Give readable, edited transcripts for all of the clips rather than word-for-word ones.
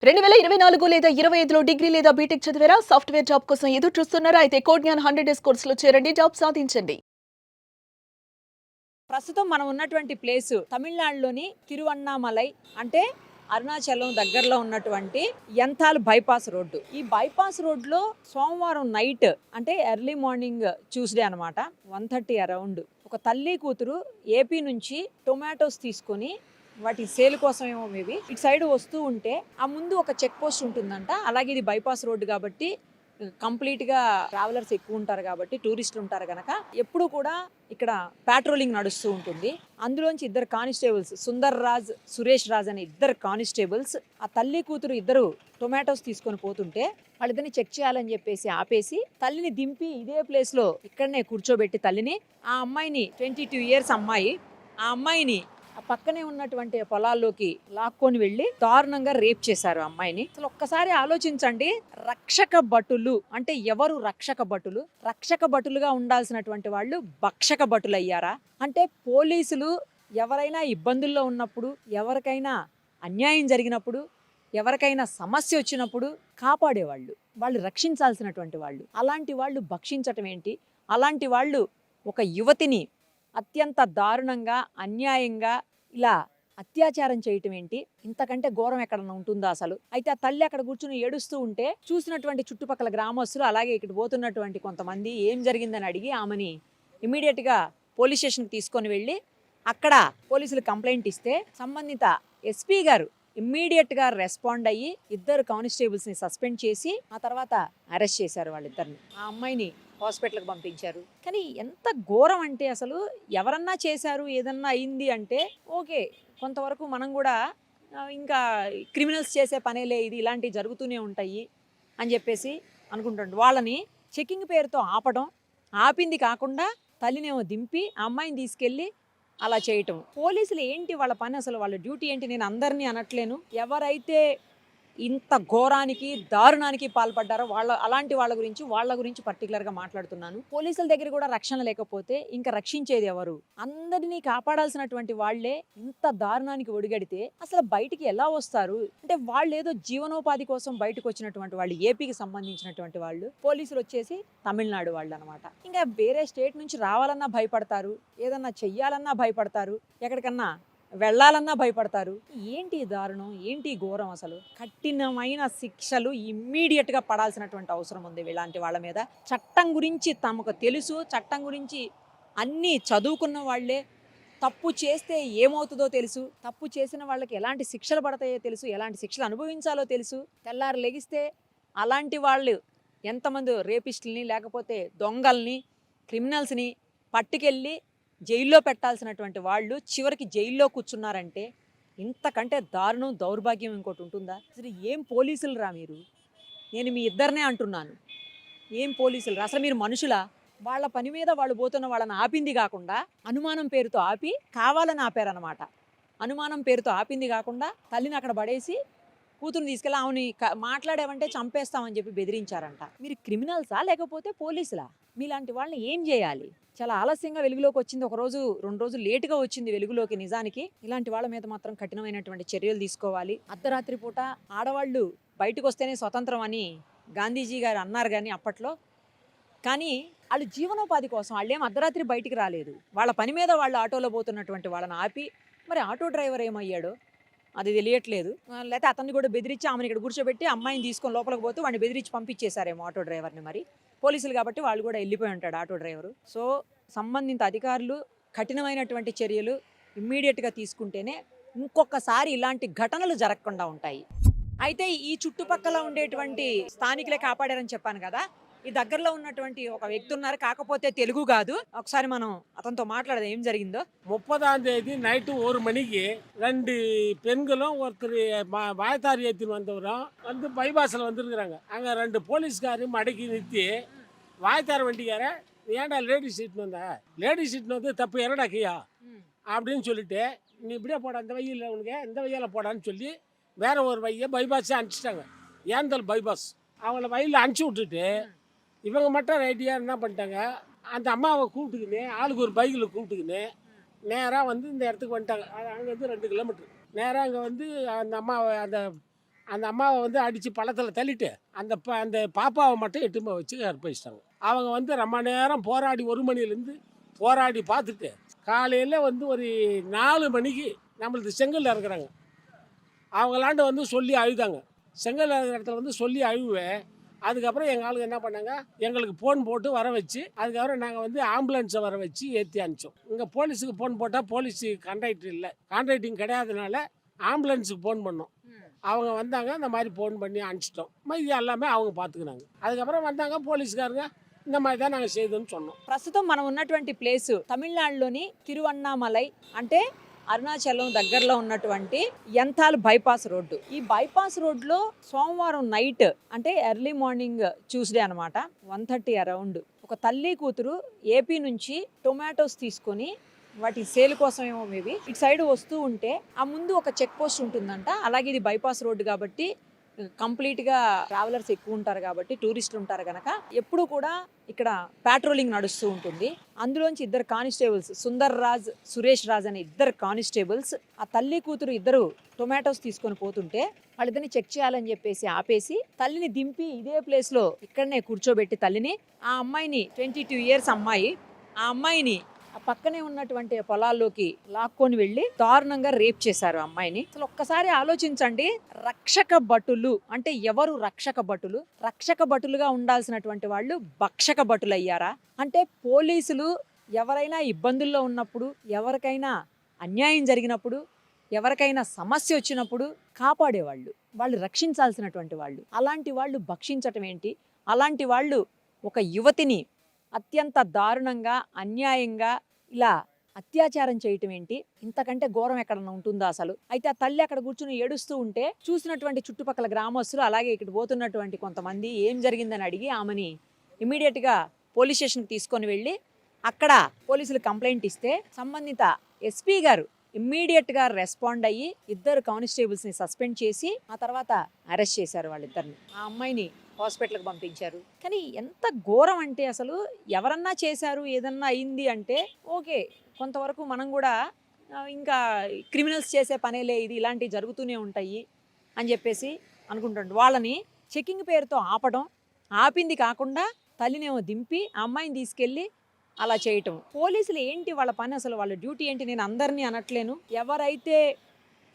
2024 లేదా 25లో డిగ్రీ లేదా బీటెక్ చదివారా? సాఫ్ట్‌వేర్ జాబ్ కోసం ఎదురు చూస్తున్నారా? అయితే కోడ్‌జ్ఞాన్ 100 డేస్ కోర్సులో చేరండి. జాబ్ సాధించండి. ప్రస్తుతం మనం ఉన్నటువంటి ప్లేసు తమిళనాడులోని తిరువన్నామలై అంటే అరుణాచలం దగ్గరలో ఉన్నటువంటి యంతాల్ బైపాస్ రోడ్డు. ఈ బైపాస్ రోడ్లో సోమవారం నైట్ అంటే ఎర్లీ మార్నింగ్ ట్యూస్డే అనమాట 1:30 అరౌండ్ ఒక తల్లి కూతురు ఏపీ నుంచి టొమాటోస్ తీసుకొని వాటి సేల్ కోసం ఏమో మేబీ ఇటు సైడ్ వస్తూ ఉంటే ఆ ముందు ఒక చెక్ పోస్ట్ ఉంటుందంట. అలాగే ఇది బైపాస్ రోడ్డు కాబట్టి కంప్లీట్గా ట్రావెలర్స్ ఎక్కువ ఉంటారు కాబట్టి టూరిస్టులు ఉంటారు కనుక ఎప్పుడు కూడా ఇక్కడ పెట్రోలింగ్ నడుస్తూ ఉంటుంది. అందులోంచి ఇద్దరు కానిస్టేబుల్స్ సుందర్ రాజ్, సురేష్ రాజ్ అనే ఇద్దరు కానిస్టేబుల్స్ ఆ తల్లి కూతురు ఇద్దరు టొమాటోస్ తీసుకొని పోతుంటే వాళ్ళిద్దరిని చెక్ చేయాలని చెప్పేసి ఆపేసి తల్లిని దింపి ఇదే ప్లేస్లో ఇక్కడనే కూర్చోబెట్టి తల్లిని ఆ అమ్మాయిని 22 ఇయర్స్ అమ్మాయి ఆ అమ్మాయిని ఆ పక్కనే ఉన్నటువంటి పొలాల్లోకి లాక్కొని వెళ్ళి దారుణంగా రేప్ చేశారు అమ్మాయిని. అసలు ఒక్కసారి ఆలోచించండి. రక్షక భటులు అంటే ఎవరు రక్షక భటులు? రక్షక భటులుగా ఉండాల్సినటువంటి వాళ్ళు భక్షక భటులు అయ్యారా? అంటే పోలీసులు ఎవరైనా ఇబ్బందుల్లో ఉన్నప్పుడు, ఎవరికైనా అన్యాయం జరిగినప్పుడు, ఎవరికైనా సమస్య వచ్చినప్పుడు కాపాడేవాళ్ళు, వాళ్ళు రక్షించాల్సినటువంటి వాళ్ళు. అలాంటి వాళ్ళు భక్షించటం ఏంటి? అలాంటి వాళ్ళు ఒక యువతిని అత్యంత దారుణంగా అన్యాయంగా ఇలా అత్యాచారం చేయటం ఏంటి? ఇంతకంటే ఘోరం ఎక్కడన్నా ఉంటుందా అసలు? అయితే ఆ తల్లి అక్కడ కూర్చుని ఏడుస్తూ ఉంటే చూసినటువంటి చుట్టుపక్కల గ్రామస్తులు అలాగే ఇక్కడ పోతున్నటువంటి కొంతమంది ఏం జరిగిందని అడిగి ఆమెని ఇమీడియట్గా పోలీస్ స్టేషన్కి తీసుకొని వెళ్ళి అక్కడ పోలీసులు కంప్లైంట్ ఇస్తే సంబంధిత ఎస్పీ గారు ఇమ్మీడియట్గా రెస్పాండ్ అయ్యి ఇద్దరు కానిస్టేబుల్స్ని సస్పెండ్ చేసి ఆ తర్వాత అరెస్ట్ చేశారు వాళ్ళిద్దరిని. ఆ అమ్మాయిని హాస్పిటల్కి పంపించారు. కానీ ఎంత ఘోరం అంటే అసలు ఎవరన్నా చేశారు ఏదన్నా అయింది అంటే ఓకే, కొంతవరకు మనం కూడా ఇంకా క్రిమినల్స్ చేసే పనేలే ఇది, ఇలాంటివి జరుగుతూనే ఉంటాయి అని చెప్పేసి అనుకుంటుంటారు. వాళ్ళని చెకింగ్ పేరుతో ఆపడం, ఆపింది కాకుండా తల్లినేమో దింపి ఆ అమ్మాయిని తీసుకెళ్ళి అలా చేయటం. పోలీసులు ఏంటి వాళ్ళ పని, అసలు వాళ్ళ డ్యూటీ ఏంటి? నేను అందరినీ అనట్లేను. ఎవరైతే ఇంత ఘోరానికి దారుణానికి పాల్పడ్డారో అలాంటి వాళ్ళ గురించి పర్టికులర్గా మాట్లాడుతున్నాను. పోలీసుల దగ్గర కూడా రక్షణ లేకపోతే ఇంకా రక్షించేది ఎవరు? అందరినీ కాపాడాల్సినటువంటి వాళ్లే ఇంత దారుణానికి ఒడిగడితే అసలు బయటికి ఎలా వస్తారు? అంటే వాళ్ళు ఏదో జీవనోపాధి కోసం బయటకు వచ్చినటువంటి వాళ్ళు, ఏపీకి సంబంధించినటువంటి వాళ్ళు, పోలీసులు వచ్చేసి తమిళనాడు వాళ్ళు అనమాట. ఇంకా వేరే స్టేట్ నుంచి రావాలన్నా భయపడతారు, ఏదన్నా చెయ్యాలన్నా భయపడతారు, ఎక్కడికన్నా వెళ్ళాలన్నా భయపడతారు. ఏంటి దారుణం, ఏంటి ఘోరం? అసలు కఠినమైన శిక్షలు ఇమ్మీడియట్గా పడాల్సినటువంటి అవసరం ఉంది ఇలాంటి వాళ్ళ మీద. చట్టం గురించి తమకు తెలుసు, చట్టం గురించి అన్నీ చదువుకున్న వాళ్ళే. తప్పు చేస్తే ఏమవుతుందో తెలుసు, తప్పు చేసిన వాళ్ళకి ఎలాంటి శిక్షలు పడతాయో తెలుసు, ఎలాంటి శిక్షలు అనుభవించాలో తెలుసు. తెల్లారు లెగిస్తే అలాంటి వాళ్ళు ఎంతమంది రేపిస్టుల్ని లేకపోతే దొంగల్ని, క్రిమినల్స్ని పట్టుకెళ్ళి జైల్లో పెట్టాల్సినటువంటి వాళ్ళు చివరికి జైల్లో కూర్చున్నారంటే ఇంతకంటే దారుణం, దౌర్భాగ్యం ఇంకోటి ఉంటుందా? అసలు ఏం పోలీసులు రా మీరు? నేను మీ ఇద్దరినే అంటున్నాను, ఏం పోలీసులు రా? అసలు మీరు మనుషులా? వాళ్ళ పని మీద వాళ్ళు పోతున్న వాళ్ళని ఆపింది కాకుండా అనుమానం పేరుతో ఆపి కావాలని ఆపారనమాట. అనుమానం పేరుతో ఆపింది కాకుండా తల్లిని అక్కడ పడేసి కూతురుని తీసుకెళ్ళి ఆమెని మాట్లాడామంటే చంపేస్తామని చెప్పి బెదిరించారంట. మీరు క్రిమినల్సా లేకపోతే పోలీసులా? మీలాంటి వాళ్ళని ఏం చేయాలి? చాలా ఆలస్యంగా వెలుగులోకి వచ్చింది, ఒక రోజు 2 రోజులు లేటుగా వచ్చింది వెలుగులోకి. నిజానికి ఇలాంటి వాళ్ళ మీద మాత్రం కఠినమైనటువంటి చర్యలు తీసుకోవాలి. అర్ధరాత్రి పూట ఆడవాళ్ళు బయటకు వస్తేనే స్వతంత్రం అని గాంధీజీ గారు అన్నారు కానీ అప్పట్లో, కానీ వాళ్ళు జీవనోపాధి కోసం వాళ్ళేం అర్ధరాత్రి బయటికి రాలేదు. వాళ్ళ పని మీద వాళ్ళు ఆటోలో పోతున్నటువంటి వాళ్ళని ఆపి, మరి ఆటో డ్రైవర్ ఏమయ్యాడో అది తెలియట్లేదు. లేకపోతే అతన్ని కూడా బెదిరించి ఆమెను ఇక్కడ కూర్చోబెట్టి అమ్మాయిని తీసుకొని లోపలికి పోతే వాడిని బెదిరించి పంపించేశారేమో ఆటో డ్రైవర్ని. మరి పోలీసులు కాబట్టి వాళ్ళు కూడా వెళ్ళిపోయి ఉంటాడు ఆటో డ్రైవరు. సో సంబంధిత అధికారులు కఠినమైనటువంటి చర్యలు ఇమ్మీడియట్గా తీసుకుంటేనే ఇంకొకసారి ఇలాంటి ఘటనలు జరగకుండా ఉంటాయి. అయితే ఈ చుట్టుపక్కల ఉండేటువంటి స్థానికులే కాపాడారని చెప్పాను కదా. ఈ దగ్గరలో ఉన్నటువంటి ఒక వ్యక్తి ఉన్నారు, కాకపోతే తెలుగు కాదు. ఒకసారి మనం అతనితో మాట్లాడదాం ఏం జరిగిందో. 30ஆம் தேதி நைட்டு 1 மணிக்கு 2 பெண்களும் ஒருத்தர் வாயத்தார் ஏற்றின்னு வந்தவரும் வந்து பைபாஸில் வந்துருக்குறாங்க. அங்கே 2 போலீஸ்காரையும் மடக்கி நிறுத்தி வாயத்தார் வண்டிக்கார ஏன்டா லேடிஸ் சீட்னு வந்த, லேடிஸ் சீட்னு வந்து தப்பு என்னடா கையா அப்படின்னு சொல்லிட்டு நீ இப்படியே போடா, இந்த வழியில் உனக்கு இந்த வழியால் போடான்னு சொல்லி வேற ஒரு வழியை பைபாஸே அனுப்பிச்சிட்டாங்க. ஏந்தல் பைபாஸ் அவங்கள வழியில் அனுப்பிச்சி விட்டுட்டு இவங்க மட்டும் ரைட்டியாக என்ன பண்ணிட்டாங்க, அந்த அம்மாவை கூப்பிட்டுக்கின்னு ஆளுக்கு ஒரு பைக்கில் கூப்பிட்டுக்கின்னு நேராக வந்து இந்த இடத்துக்கு வந்துட்டாங்க. அது அங்கேருந்து 2 கிலோமீட்டர் நேராக அங்கே வந்து அந்த அம்மாவை அந்த அம்மாவை வந்து அடித்து பள்ளத்தில் தள்ளிட்டு அந்த பாப்பாவை மட்டும் எட்டுமா வச்சு அர்ப்பணிச்சிட்டாங்க. அவங்க வந்து ரொம்ப நேரம் போராடி 1 மணிலேருந்து போராடி பார்த்துட்டு காலையில் வந்து ஒரு 4 மணிக்கு நம்மளுக்கு செங்கல்ல இருக்கிறாங்க. அவங்களாண்ட வந்து சொல்லி அழுதாங்க. செங்கல் இருக்கிற இடத்துல வந்து சொல்லி அழுவேன். அதுக்கப்புறம் எங்கள் ஆளுங்க என்ன பண்ணாங்க, எங்களுக்கு ஃபோன் போட்டு வர வச்சு, அதுக்கப்புறம் நாங்கள் வந்து ஆம்புலன்ஸை வர வச்சு ஏற்றி அனுப்பிச்சோம். இங்கே போலீஸுக்கு ஃபோன் போட்டால் போலீஸு கான்ட்ராக்டர் இல்லை, கான்ட்ராக்டிங் கிடையாதுனால ஆம்புலன்ஸுக்கு ஃபோன் பண்ணோம். அவங்க வந்தாங்க, இந்த மாதிரி ஃபோன் பண்ணி அனுப்பிச்சிட்டோம். இது எல்லாமே அவங்க பார்த்துக்கினாங்க. அதுக்கப்புறம் வந்தாங்க போலீஸ்காரங்க, இந்த மாதிரி தான் நாங்கள் செய்தோம்னு சொன்னோம். ప్రస్తుతం మనం ఉన్నటువంటి ప్లేసు తమిళనాడులోని తిరువన్నామలై అంటే అరుణాచలం దగ్గరలో ఉన్నటువంటి యంతాల్ బైపాస్ రోడ్డు. ఈ బైపాస్ రోడ్లో సోమవారం నైట్ అంటే ఎర్లీ మార్నింగ్ ట్యూస్డే అనమాట 1:30 అరౌండ్ ఒక తల్లి కూతురు ఏపీ నుంచి టొమాటోస్ తీసుకొని వాటి సేల్ కోసం ఏమో మేబీ ఇటు సైడ్ వస్తూ ఉంటే ఆ ముందు ఒక చెక్ పోస్ట్ ఉంటుందంట. అలాగే ఇది బైపాస్ రోడ్డు కాబట్టి కంప్లీట్గా ట్రావెలర్స్ ఎక్కువ ఉంటారు కాబట్టి టూరిస్టులు ఉంటారు కనుక ఎప్పుడు కూడా ఇక్కడ పాట్రోలింగ్ నడుస్తూ ఉంటుంది. అందులోంచి 2 కానిస్టేబుల్స్ సుందర్ రాజ్, సురేష్ రాజ్ అనే 2 కానిస్టేబుల్స్ ఆ తల్లి కూతురు ఇద్దరు టొమాటోస్ తీసుకొని పోతుంటే వాళ్ళిద్దరిని చెక్ చేయాలని చెప్పేసి ఆపేసి తల్లిని దింపి ఇదే ప్లేస్లో ఇక్కడనే కూర్చోబెట్టి తల్లిని ఆ అమ్మాయిని 22 ఇయర్స్ అమ్మాయి ఆ అమ్మాయిని ఆ పక్కనే ఉన్నటువంటి పొలాల్లోకి లాక్కొని వెళ్ళి దారుణంగా రేప్ చేశారు అమ్మాయిని. అసలు ఒక్కసారి ఆలోచించండి, రక్షక భటులు అంటే ఎవరు రక్షక భటులు? రక్షక భటులుగా ఉండాల్సినటువంటి వాళ్ళు భక్షక భటులు అయ్యారా? అంటే పోలీసులు ఎవరైనా ఇబ్బందుల్లో ఉన్నప్పుడు, ఎవరికైనా అన్యాయం జరిగినప్పుడు, ఎవరికైనా సమస్య వచ్చినప్పుడు కాపాడేవాళ్ళు, వాళ్ళు రక్షించాల్సినటువంటి వాళ్ళు. అలాంటి వాళ్ళు భక్షించటం ఏంటి? అలాంటి వాళ్ళు ఒక యువతిని అత్యంత దారుణంగా అన్యాయంగా ఇలా అత్యాచారం చేయటం ఏంటి? ఇంతకంటే ఘోరం ఎక్కడన్నా ఉంటుందా అసలు? అయితే ఆ తల్లి అక్కడ కూర్చుని ఏడుస్తూ ఉంటే చూసినటువంటి చుట్టుపక్కల గ్రామస్తులు అలాగే ఇక్కడ పోతున్నటువంటి కొంతమంది ఏం జరిగిందని అడిగి ఆమెని ఇమీడియట్గా పోలీస్ స్టేషన్కి తీసుకొని వెళ్ళి అక్కడ పోలీసులు కంప్లైంట్ ఇస్తే సంబంధిత ఎస్పీ గారు ఇమ్మీడియట్గా రెస్పాండ్ అయ్యి 2 కానిస్టేబుల్స్ని సస్పెండ్ చేసి ఆ తర్వాత అరెస్ట్ చేశారు వాళ్ళిద్దరిని. ఆ అమ్మాయిని హాస్పిటల్కి పంపించారు. కానీ ఎంత ఘోరం అంటే అసలు ఎవరన్నా చేశారు ఏదన్నా అయింది అంటే ఓకే, కొంతవరకు మనం కూడా ఇంకా క్రిమినల్స్ చేసే పనేలే ఇది, ఇలాంటివి జరుగుతూనే ఉంటాయి అని చెప్పేసి అనుకుంటుంటారు. వాళ్ళని చెకింగ్ పేరుతో ఆపడం, ఆపింది కాకుండా తల్లినేమో దింపి ఆ అమ్మాయిని తీసుకెళ్ళి అలా చేయటం. పోలీసులు ఏంటి వాళ్ళ పని, అసలు వాళ్ళ డ్యూటీ ఏంటి? నేను అందరినీ అనట్లేను, ఎవరైతే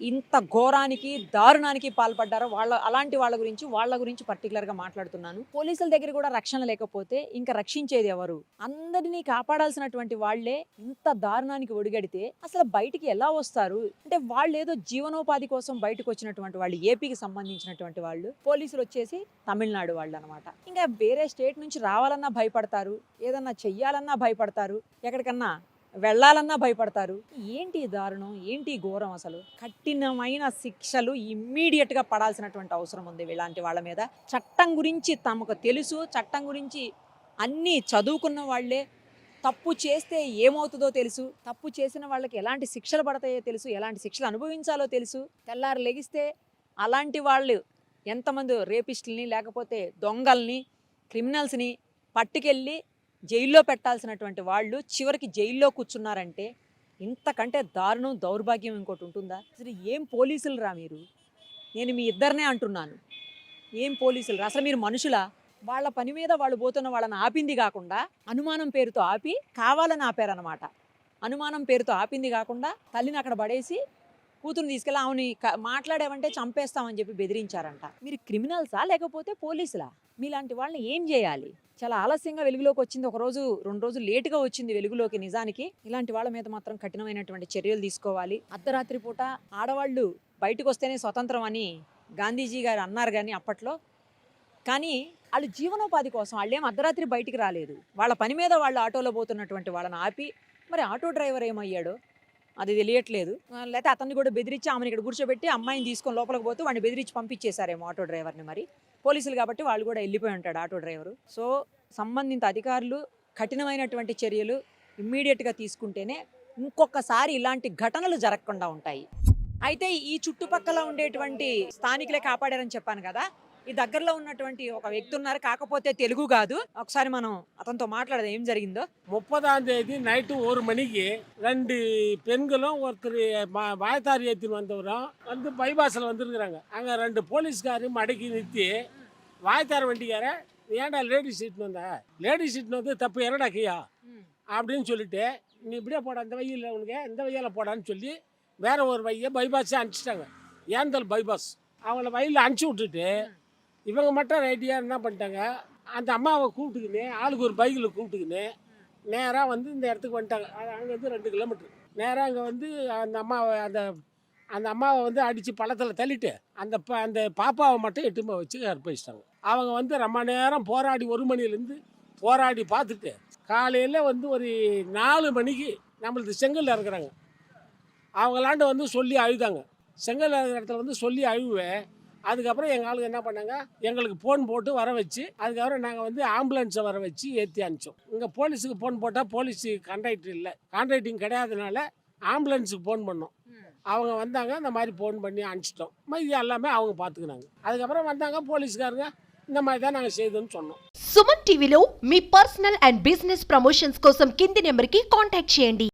ఇంత ఘోరానికి దారుణానికి పాల్పడ్డారో అలాంటి వాళ్ళ గురించి పర్టికులర్గా మాట్లాడుతున్నాను. పోలీసుల దగ్గర కూడా రక్షణ లేకపోతే ఇంకా రక్షించేది ఎవరు? అందరినీ కాపాడాల్సినటువంటి వాళ్లే ఇంత దారుణానికి ఒడిగడితే అసలు బయటికి ఎలా వస్తారు? అంటే వాళ్ళు ఏదో జీవనోపాధి కోసం బయటకు వచ్చినటువంటి వాళ్ళు, ఏపీకి సంబంధించినటువంటి వాళ్ళు, పోలీసులు వచ్చేసి తమిళనాడు వాళ్ళు అనమాట. ఇంకా వేరే స్టేట్ నుంచి రావాలన్నా భయపడతారు, ఏదన్నా చెయ్యాలన్నా భయపడతారు, ఎక్కడికన్నా వెళ్ళాలన్నా భయపడతారు. ఏంటి దారుణం, ఏంటి ఘోరం? అసలు కఠినమైన శిక్షలు ఇమ్మీడియట్గా పడాల్సినటువంటి అవసరం ఉంది ఇలాంటి వాళ్ళ మీద. చట్టం గురించి తమకు తెలుసు, చట్టం గురించి అన్నీ చదువుకున్న వాళ్ళే, తప్పు చేస్తే ఏమవుతుందో తెలుసు, తప్పు చేసిన వాళ్ళకి ఎలాంటి శిక్షలు పడతాయో తెలుసు, ఎలాంటి శిక్షలు అనుభవించాలో తెలుసు. తెల్లారు లెగిస్తే అలాంటి వాళ్ళు ఎంతమంది రేపిస్టుల్ని లేకపోతే దొంగల్ని, క్రిమినల్స్ని పట్టుకెళ్ళి జైల్లో పెట్టాల్సినటువంటి వాళ్ళు చివరికి జైల్లో కూర్చున్నారంటే ఇంతకంటే దారుణం, దౌర్భాగ్యం ఇంకోటి ఉంటుందా? అసలు ఏం పోలీసులు రా మీరు? నేను మీ ఇద్దరినే అంటున్నాను, ఏం పోలీసులు రా? అసలు మీరు మనుషులా? వాళ్ళ పని మీద వాళ్ళు పోతున్న వాళ్ళని ఆపింది కాకుండా అనుమానం పేరుతో ఆపి కావాలని ఆపారనమాట. అనుమానం పేరుతో ఆపింది కాకుండా తల్లిని అక్కడ పడేసి కూతురుని తీసుకెళ్ళి ఆమెని మాట్లాడేవంటే చంపేస్తామని చెప్పి బెదిరించారంట. మీరు క్రిమినల్సా లేకపోతే పోలీసులా? మీలాంటి వాళ్ళని ఏం చేయాలి? చాలా ఆలస్యంగా వెలుగులోకి వచ్చింది, 1 రోజు 2 రోజులు లేటుగా వచ్చింది వెలుగులోకి. నిజానికి ఇలాంటి వాళ్ళ మీద మాత్రం కఠినమైనటువంటి చర్యలు తీసుకోవాలి. అర్ధరాత్రి పూట ఆడవాళ్ళు బయటకు వస్తేనే స్వతంత్రం అని గాంధీజీ గారు అన్నారు కానీ అప్పట్లో, కానీ వాళ్ళు జీవనోపాధి కోసం వాళ్ళేం అర్ధరాత్రి బయటికి రాలేదు. వాళ్ళ పని మీద వాళ్ళు ఆటోలో పోతున్నటువంటి వాళ్ళని ఆపి, మరి ఆటో డ్రైవర్ ఏమయ్యాడో అది తెలియట్లేదు. లేకపోతే అతన్ని కూడా బెదిరించి ఆమెను ఇక్కడ కూర్చోబెట్టి అమ్మాయిని తీసుకొని లోపలికి పోతే వాడిని బెదిరించి పంపించేశారేమో ఆటో డ్రైవర్ని. మరి పోలీసులు కాబట్టి వాళ్ళు కూడా వెళ్ళిపోయి ఉంటాడు ఆటో డ్రైవరు. సో సంబంధిత అధికారులు కఠినమైనటువంటి చర్యలు ఇమ్మీడియట్గా తీసుకుంటేనే ఇంకొకసారి ఇలాంటి ఘటనలు జరగకుండా ఉంటాయి. అయితే ఈ చుట్టుపక్కల ఉండేటువంటి స్థానికులే కాపాడారని చెప్పాను కదా, ఈ దగ్గరలో ఉన్నటువంటి ఒక వ్యక్తి ఉన్నారు, కాకపోతే తెలుగు కాదు. ఒకసారి మనం అతనితో మాట్లాడదాం ఏం జరిగిందో. 30ஆம் தேதி நைட்டு 1 மணிக்கு 2 பெண்களும் ஒருத்தர் வாய்த்தாரி ஏற்றின்னு வந்தவரும் வந்து பைபாஸில் வந்துருக்குறாங்க. அங்கே 2 போலீஸ்காரும் மடக்கி நிறுத்தி வாய்த்தார் வண்டிக்கார ஏன்டா லேடிஸ் சீட்னு வந்த, லேடிஸ் சீட்னு வந்து தப்பு என்னடா கையா அப்படின்னு சொல்லிட்டு நீ இப்படியே போட அந்த வழியில் உனக்கு இந்த வழியில் போடான்னு சொல்லி வேற ஒரு வழியை பைபாஸே அனுப்பிச்சிட்டாங்க. ஏந்தல் பைபாஸ் அவங்கள வழியில் அனுப்பிச்சி விட்டுட்டு இவங்க மட்டும் ரைட்டியாக என்ன பண்ணிட்டாங்க, அந்த அம்மாவை கூப்பிட்டுக்கின்னு ஆளுக்கு ஒரு பைக்கில் கூப்பிட்டுக்கின்னு நேராக வந்து இந்த இடத்துக்கு வந்துட்டாங்க. அங்கேருந்து 2 கிலோமீட்டர் நேராக அங்கே வந்து அந்த அம்மாவை வந்து அடித்து பள்ளத்தில் தள்ளிட்டு அந்த பாப்பாவை மட்டும் எட்டுமா வச்சு கற்பழிச்சிட்டாங்க. அவங்க வந்து ரொம்ப நேரம் போராடி 1 மணிலேருந்து போராடி பார்த்துட்டு காலையில் வந்து ஒரு 4 மணிக்கு நம்மளுக்கு செங்கல்ல இருக்கிறாங்க. அவங்களாண்ட வந்து சொல்லி அழுதாங்க. செங்கல் இருக்கிற இடத்துல வந்து சொல்லி அழுவேன். அதுக்கப்புறம் எங்கள் ஆளுங்க என்ன பண்ணாங்க, எங்களுக்கு ஃபோன் போட்டு வர வச்சு அதுக்கப்புறம் நாங்கள் வந்து ஆம்புலன்ஸை வர வச்சு ஏற்றி அனுப்பிச்சோம். இங்கே போலீஸுக்கு ஃபோன் போட்டால் போலீஸு கான்ட்ராக்டர் இல்லை, கான்ட்ராக்டிங் கிடையாதுனால ஆம்புலன்ஸுக்கு ஃபோன் பண்ணோம். அவங்க வந்தாங்க, இந்த மாதிரி ஃபோன் பண்ணி அனுப்பிச்சிட்டோம். இது எல்லாமே அவங்க பார்த்துக்கினாங்க. அதுக்கப்புறம் வந்தாங்க போலீஸ்காரங்க, இந்த மாதிரி தான் நாங்கள் செய்தோம்னு சொன்னோம். సుమన్ టీవీలో మీ పర్సనల్ అండ్ బిజినెస్ ప్రమోషన్స్ కోసం కింది నెంబర్కి కాంటాక్ట్ చేయండి.